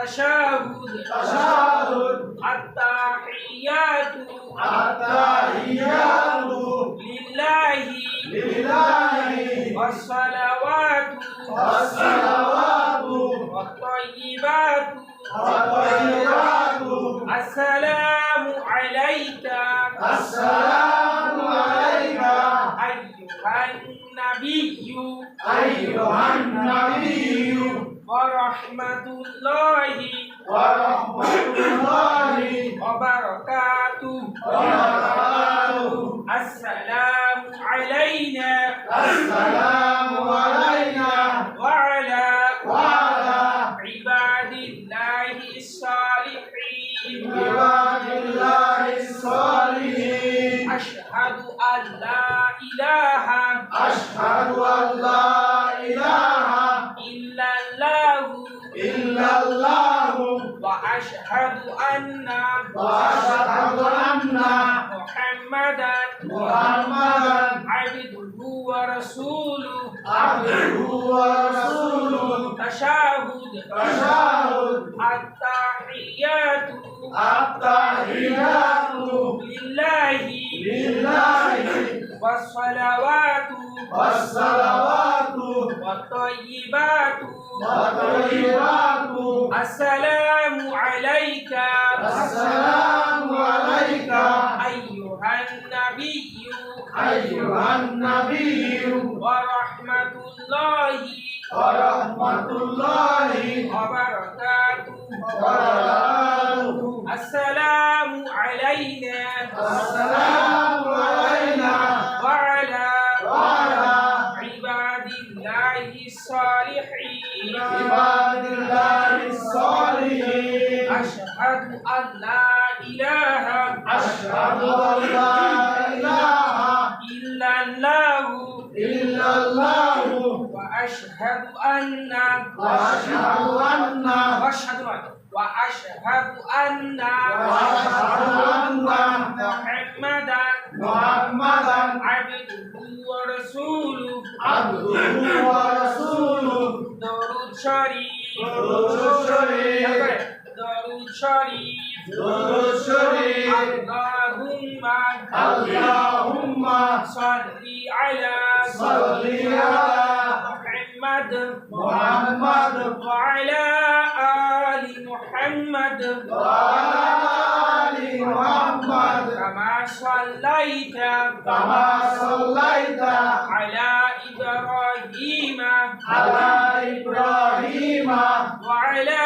তাশাহুদ তাশাহুদ আত-তাহিয়াতু আত-তাহিয়াতু লিল্লাহি লিল্লাহি ওয়াস-সালাওয়াতু ওয়াস-সালাওয়াতু ওয়াত-তাইয়্যিবাতু ওয়াত-তাইয়্যিবাতু আসসালামু আলাইকা আসসালামু আলাইকা আইয়ুহান নাবিয়্যু আইয়ুহান নাবিয়্যু ওয়া রাহমাতুল্লাহি ওয়া রাহমাতুল্লাহি ওয়া বারাকাতুহু ওয়া বারাকাতুহু আসসালামু আলাইনা আসসালামু আলাইনা ওয়া আলা ওয়া আলা ইবাদিল্লাহিস সালিহিন ইবাদিল্লাহিস সালিহিন আশহাদু আল লা ইলাহা আশহাদু আল্লা ইলাহা ইল্লাল্লাহু ইল্লাল্লাহু ওয়া আশহাদু আন্না ওয়া আশহাদু আন্না মুহাম্মাদান মুহাম্মাদান আবদুহু ওয়া রাসূলুহু আবদুহু ওয়া রাসূলুহু তাশাহুদ তাশাহুদ আত-তাহিয়াতু আত-তাহিয়াতু লিল্লাহি লিল্লাহি ওয়াস-সালাওয়াতু ওয়াস-সালাওয়াতু ওয়াত-তাইয়্যিবাতু ওয়াত-তাইয়্যিবাতু আসসালামু আলাইকা আসসালামু আলাইকা আইয়ুহান নাবিয়্যু আইয়ুহান নাবিয়্যু ওয়া রাহমাতুল্লাহি ওয়া রাহমাতুল্লাহি ওয়া বারাকাতুহু ওয়া বারাকাতুহু আসসালামু আলাইনা আসসালামু আলাইনা ওয়া আলা ওয়া আলা ইবাদিল্লাহিস সালিহিন ইবাদিল্লাহিস সালিহিন আশহাদু আল লা ইলাহা আশহাদু আল্লা ইলাহা ইল্লাল্লাহু ইল্লাল্লাহু ওয়া আশহাদু আন্না ওয়া আশহাদু আন্না ওয়া আশহাদু আন্না ওয়া আশহাদু আন্না মুহাম্মাদান মুহাম্মাদান আবদুহু ওয়া রাসূলুহু আবদুহু ওয়া রাসূলুহু দরুদ শরীফ দরুদ শরীফ দরুদ শরীফ দরুদ শরীফ আল্লাহুম্মা আল্লাহুম্মা সাল্লি আলা সাল্লি আলা মুহাম্মাদ মুহাম্মাদ ওয়া আলা আলি মুহাম্মাদ ওয়া আলা আলি মুহাম্মাদ কামা সাল্লাইতা কামা সাল্লাইতা আলা ইব্রাহিমা আলা ইব্রাহিমা ওয়া আলা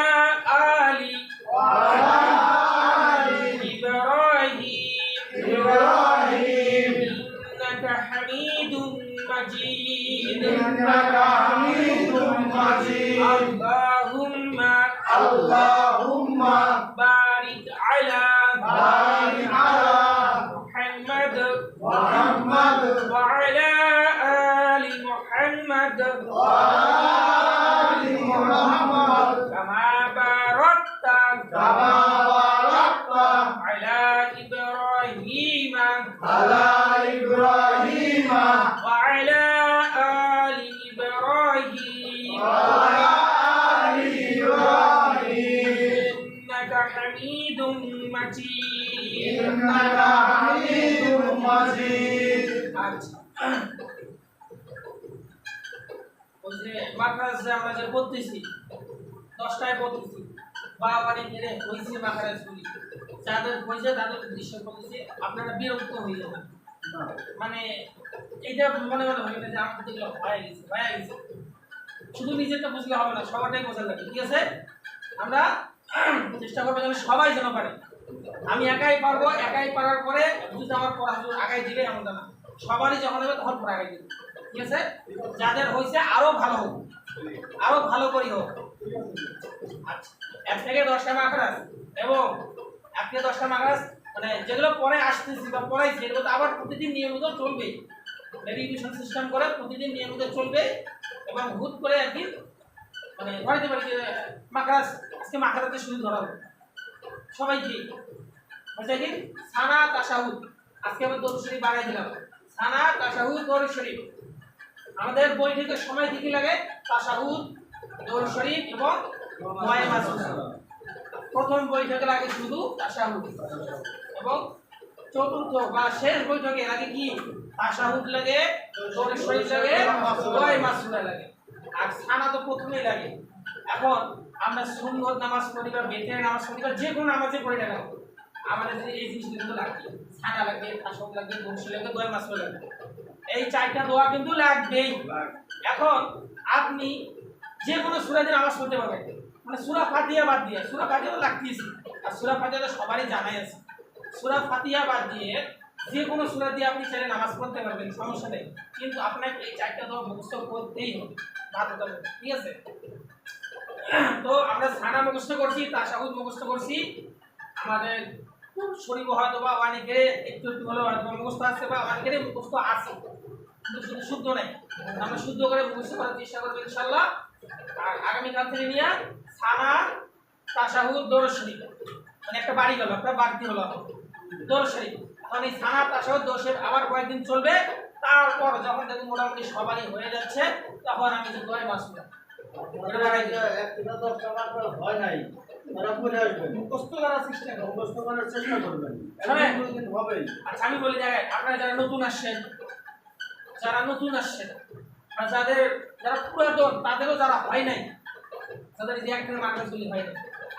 আলি ওয়া আলা আলি ইব্রাহিম ইব্রাহিম ইন্নাকা হামিদুম মাজিদ ইন্নাকা হামিদুম মাজিদ আল্লাহুম্মা আল্লাহুম্মা বারিক আলা বারিক আলা মুহাম্মাদ মুহাম্মাদ ওয়া আলা আলি মুহাম্মাদ ওয়া আলি মুহাম্মাদ কামা বারাকতা কামা বারাকতা আলা ইব্রাহিমা আলা ইব্রাহিমা ওয়া আলা আলি ইব্রাহিম ওয়া আলা আলি ইব্রাহিম ইন্নাকা হামিদুম মাজিদ ইন্নাকা হামিদুম মাজিদ আচ্ছা ওই যে মাদ্রাস যে আমরা যে পড়তেছি 10টায় পড়তেছি বাবারে মেরে হইছে মাদ্রাস গুলি যাদের হইছে তাদের উদ্দেশ্য করতেছি আপনারা বিরক্ত হয়ে যাবেন মানে এটা মনে মনে হয় না যে আমার দিকে হয়ে গেছে শুধু নিজেরটা বুঝলে হবে না সবারটাই বোঝা লাগবে ঠিক আছে আমরা চেষ্টা করবো যেন সবাই যেন পারে আমি একাই পারবো একাই পারার পরে যদি আমার পড়াশোনা আগাই দিবে এমনটা না সবারই যখন হবে তখন পড়া আগাই দিবে ঠিক আছে যাদের হয়েছে আরো ভালো হোক আরো ভালো করি হোক আচ্ছা 1 থেকে 10টা মার্কাস এবং 1 থেকে 10টা মার্কাস মানে যেগুলো পরে আসতেছি বা পড়াইছি এগুলো তো আবার প্রতিদিন নিয়মিত চলবে রিভিশন সিস্টেম করে প্রতিদিন নিয়মিত চলবে এবং হুট করে একদিন মানে ধরাইতে পারি যে মাকড়াস আজকে মাকড়াতে শুরু ধরা হবে সবাইকে বুঝতে কি সানা তাশাহুদ আজকে আমরা দরুদ শরীফ বাড়াই দিলাম সানা তাশাহুদ দরুদ শরীফ আমাদের বই থেকে সময় কি কি লাগে তাশাহুদ দরুদ শরীফ এবং নয় মাসুরা। প্রথম বৈঠকে লাগে শুধু তাশাহুদ এবং চতুর্থ বা শেষ বৈঠকে লাগে কি তাশাহুদ লাগে, দরুদ শরীফ লাগে, নয় মাসুরা লাগে। আর সানা তো প্রথমেই লাগে। এখন আমরা সুন্নত নামাজ পড়ি বা বেতের নামাজ পড়ি বা যে কোনো নামাজে পড়ি না কেন, আমাদের যে এই জিনিসগুলো লাগে, সানা লাগে, তাশাহুদ লাগে, দরুদ শরীফ লাগে, নয় মাসুরা লাগে। এই চারটা দোয়া কিন্তু লাগবেই। এখন আপনি যে কোনো সূরা দিয়ে নামাজ পড়তে পারবেন, মানে সূরা ফাতিহা বাদ দিয়ে। সূরা ফাতিহা তো লাগতেইছে, আর সূরা ফাতিহা তো সবারই জানাই আছে। সূরা ফাতিহা বাদ দিয়ে যে কোনো সূরা দিয়ে আপনি চাইলে নামাজ পড়তে পারবেন, সমস্যা নেই। কিন্তু আপনাকে এই চারটা দোয়া মুখস্থ করতেই হবে, বাধ্যতামূলক, ঠিক আছে? তো আমরা সানা মুখস্থ করছি, তাশাহুদ মুখস্থ করছি, আমাদের শরীফ হয়তো বা অনেকের একটু একটু হলেও হয়তো মুখস্থ আছে বা অনেকেরই মুখস্থ আছে, কিন্তু শুধু শুদ্ধ নাই। আমরা শুদ্ধ করে মুখস্থ করার চেষ্টা করবো ইনশাল্লাহ। আর আগামীকাল থেকে নিয়ে সানা, তাশাহুদ, দরুদ শরীফ, মানে একটা বাড়ি গেল, একটা বাড়তি হলো দরুদ শরীফ। এখন এই সানা, তাশাহুদ, দরুদ শরীফ আবার কয়েকদিন চলবে। তারপর যখন দেখুন মোটামুটি সবারই হয়ে যাচ্ছে, তখন আমি যে দোয়া মাসুরা একটা 10টা মাত্র হয় নাই, তারা পড়ে আসবেন, মুখস্থ করার চেষ্টা করবো। মুখস্থ করার চেষ্টা করবেন, শোনেন। একদিন হবেই। আচ্ছা আমি বলি জায়গায় আপনারা যারা নতুন আসছেন, আর যারা পুরাতন, তাদেরও যারা হয় নাই, যাদের যে একটা মাদ্রাসাগুলি হয় নাই,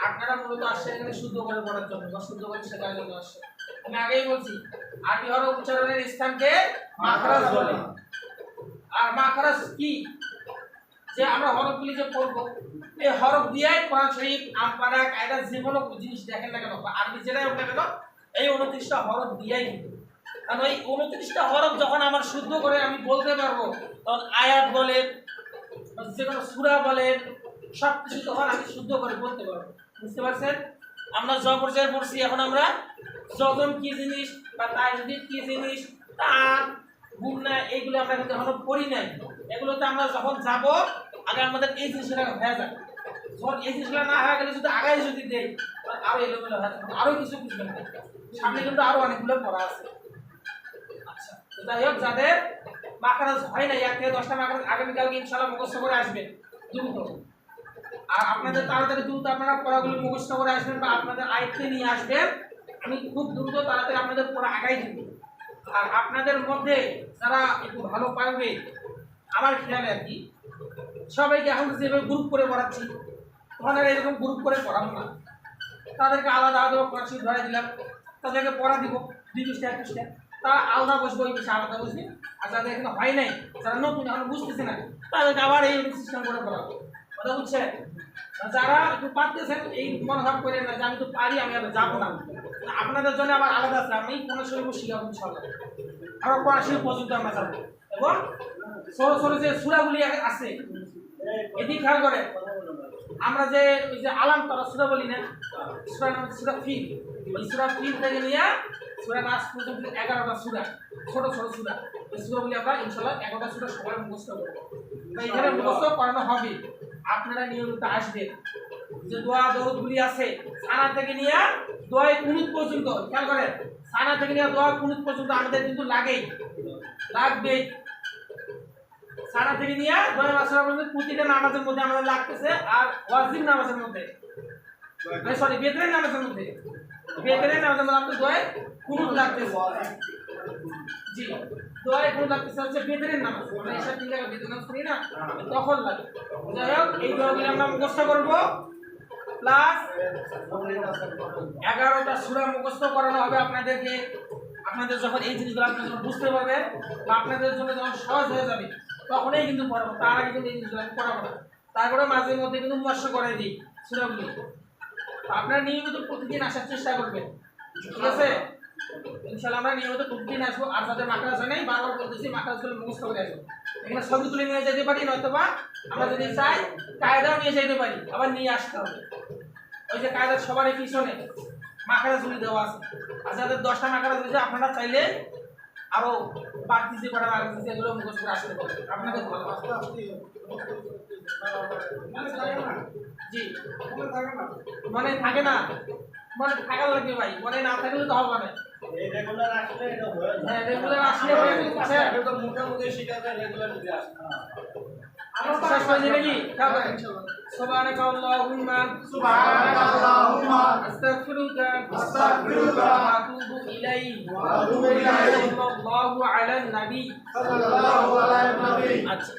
আপনারা মূলত আসছেন এখানে শুদ্ধ করে পড়ার জন্য বা শুদ্ধ করে শেখার জন্য আসছেন। আমি আগেই বলছি আরবি হরফ উচ্চারণের স্থানকে মাখরাজ বলে। আর মাখরাজ কি, যে আমরা হরফগুলি যে পড়বো, এই হরফ দিয়েই কোরআন শরীফ, আমপারা, কায়দা যে কোনো জিনিস দেখেন না কেন বা আরবি যেটাই হোক না কেন, এই 29টা হরফ দিয়েই কিন্তু। কারণ ওই 29টা হরফ যখন আমার শুদ্ধ করে আমি বলতে পারবো, তখন আয়াত বলেন, যে কোনো সূরা বলেন, সব কিছু তখন আমি শুদ্ধ করে বলতে পারবো। বুঝতে পারছেন? আমরা জ পর্যায়ে পড়ছি, এখন আমরা জজম কি জিনিস বা তাজদীদ কি জিনিস, তার গুণনা, এইগুলো আমরা কিন্তু এখনো পড়ি নাই। এগুলোতে আমরা যখন যাব, আগে আমাদের এই জিনিসটা হয়ে যাবে। যখন এই জিনিসগুলো না হয়ে গেলে যদি আগায় যদি দেই, আরো এলোমেলো হয়ে যাবে, আরো কিছু বুঝবেন না। সামনে কিন্তু আরো অনেকগুলো পড়া আছে। আচ্ছা, তো যাই হোক, যাদের মাখরাজ হয় না, 1 থেকে 10টা মাখরাজ আগামীকালকে ইনশাআল্লাহ মুখস্থ করে আসবেন দ্রুত। আর আপনাদের তাড়াতাড়ি দ্রুত আপনারা পড়াগুলো মুখস্থ করে আসবেন বা আপনাদের আয়ত্তে নিয়ে আসবেন। আমি খুব দ্রুত তাড়াতাড়ি আপনাদের পড়া আগাই দিব। আর আপনাদের মধ্যে যারা একটু ভালো পারবে, আমার খেয়ালে আর কি, সবাইকে এখন যেভাবে গ্রুপ করে পড়াচ্ছি, তখন আর এরকম গ্রুপ করে পড়াবো না। তাদেরকে আলাদা আলাদা পড়াশি ধরে দিলাম, তাদেরকে পড়া দিব 2 পৃষ্ঠা 1 পৃষ্ঠা, তারা আলাদা বসবে, ওই পৃষ্ঠা আলাদা বসবে। আর যাদের এখানে হয় নাই, যারা নতুন এখন বুঝতেছে না, তাদেরকে আবার এই সিস্টেম করে পড়াবো। কথা বুঝছে? যারা একটু পারতেছেন, এই মনোভাব করে না যে আমি তো পারি, আমি আর যাবো না, আপনাদের জন্য আবার আলাদা আছে। আমি কোনো শরীর শিখাবো ইনশাআল্লাহ, আমরা পড়াশি পর্যন্ত আমরা যাবো। এবং ছোট ছোট যে সূরাগুলি আছে, এদিক খেয়াল করে, আমরা যে ওই যে আলাম তারা সূরা বলি না, সূরা নাম সূরা ফিল, ওই সূরা ফিল থেকে নিয়ে সূরা নাস পর্যন্ত 11টা সূরা, ছোট ছোট সূরা। ওই সূরাগুলি আমরা ইনশাআল্লাহ 11টা সূরা সবাই মুখস্থ করব। তো এখানে মুখস্থ করানো হবে, আপনারা নিয়মিত আসবেন। যে দোয়া দরুদগুলি আছে, সানা থেকে নিয়ে দোয়া কুনুত পর্যন্ত, খেয়াল করে, সানা থেকে নিয়ে দোয়া কুনুত পর্যন্ত আমাদের কিন্তু লাগবে। সানা থেকে নিয়ে দোয়া মাসুরা পর্যন্ত প্রতিটা নামাজের মধ্যে আমাদের লাগতেছে। আর ওয়াজিব নামাজের মধ্যে, সরি বেতনের নামাজের মধ্যে, আমাদের দোয়া কুনুত লাগতেছে। জি, দোয়া কুনুত লাগতেছে হচ্ছে বেতনের নামাজ, আমরা এসব দিন আগে বেতন নামাজ পড়ি না, তখন লাগে। যাই হোক, এই দোয়াগুলো আমরা মুখস্থ করবো, প্লাস 11টা সূরা মুখস্থ করানো হবে আপনাদেরকে। আপনাদের যখন এই জিনিসগুলো আপনারা যখন বুঝতে পারবেন বা আপনাদের জন্য যখন সহজ হয়ে যাবে, তখনই কিন্তু পড়াবো। তার আগে কিন্তু এই জিনিসগুলো আমি পড়াবো না। তারপরে মাঝে মধ্যে কিন্তু মুখস্থ করে দিই সূরাগুলি। আপনারা নিয়মিত প্রতিদিন আসার চেষ্টা করবেন, ঠিক আছে? ইনশাআল্লাহ আমরা নিয়মিত প্রতিদিন আসবো। আর যাদের মাখরাজ হয় নাই, বারবার বলতেছি মাখরাজগুলো মুখস্থ করে আসবো। এখানে ছবি তুলে নিয়ে যেতে পারি, নয়তোবা আমরা যদি চাই কায়দাও নিয়ে যেতে পারি, আবার নিয়ে আসতে হবে। ওই যে কায়দার সবারই পিছনে মাখরাজগুলি দেওয়া আছে। আর যাদের 10টা মাখরাজ হয়েছে, আপনারা চাইলে আরো বাড়তি যে কটা মাখরাজ আছে এগুলো মুখস্থ করে আসতে পারেন, আপনাদের ভালো। জি, মনে থাকে না, মনে থাকার লাগবে ভাই, মনে না থাকলে তো হবে না। এই রেগুলার আসলে এটা হয়ে যায়। হ্যাঁ, রেগুলার আসলে হয়ে যাচ্ছে। এটা তো মোটামুটি শিখাতে রেগুলার যদি আসে। শেষ হয়েছে নাকি? সুবহানাকা আল্লাহুম্মা সুবহানাকাল্লাহুম্মা আস্তাগফিরুকা আস্তাগফিরুকা ওয়া আতুবু ইলাইহি ওয়া আতুবু ইলাইহি সাল্লাল্লাহু আলান নবী। সাল্লাল্লাহু আলাইহি নবী। আচ্ছা,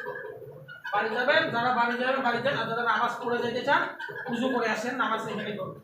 বাড়ি যাবেন, যারা বাড়ি যাবেন বাড়ি যান, আর যারা নামাজ পড়ে যেতে চান উযু করে আসেন, নামাজ এখানে করুন।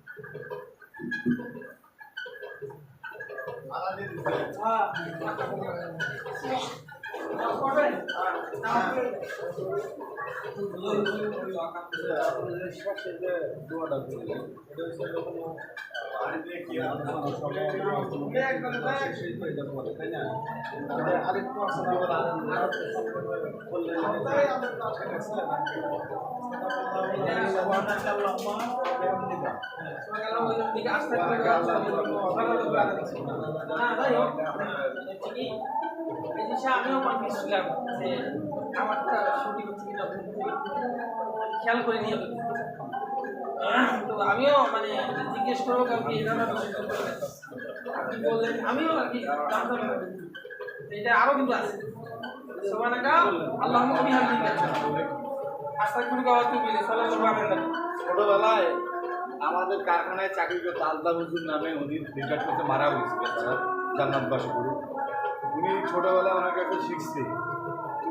আমিও কনফিউজ ছিলাম যে আমারটা শুটিং হচ্ছে কিনা, খেয়াল করে নিয়ে তো আমিও মানে জিজ্ঞেস করবো কাউকে এই ধরনের বিষয়টা বললেন। আপনি বললেন, আমিও আর কি জানতাম না। এটা আরো কিন্তু আছে। সুবহানাকা আল্লাহুম্মা ওয়া বিহামদিকা আস্তাগফিরুকা ওয়া আতুবু ইলাইক। সাল্লাল্লাহু আলাইহি ওয়া সাল্লাম। ছোটবেলায় আমাদের কারখানায় চাকরি করতে আলতা হুজুর নামে উনি রিটায়ার করতে মারা হয়েছিল, তারা জান্নাতবাসী গুরু। উনি ছোটবেলায় ওনার কাছে শিখছি,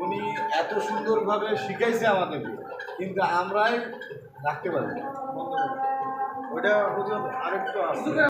উনি এত সুন্দরভাবে শিখাইছে আমাদেরকে, কিন্তু আমরাই রাখতে পারি। ওটা হুজুর আরেকটু আছে।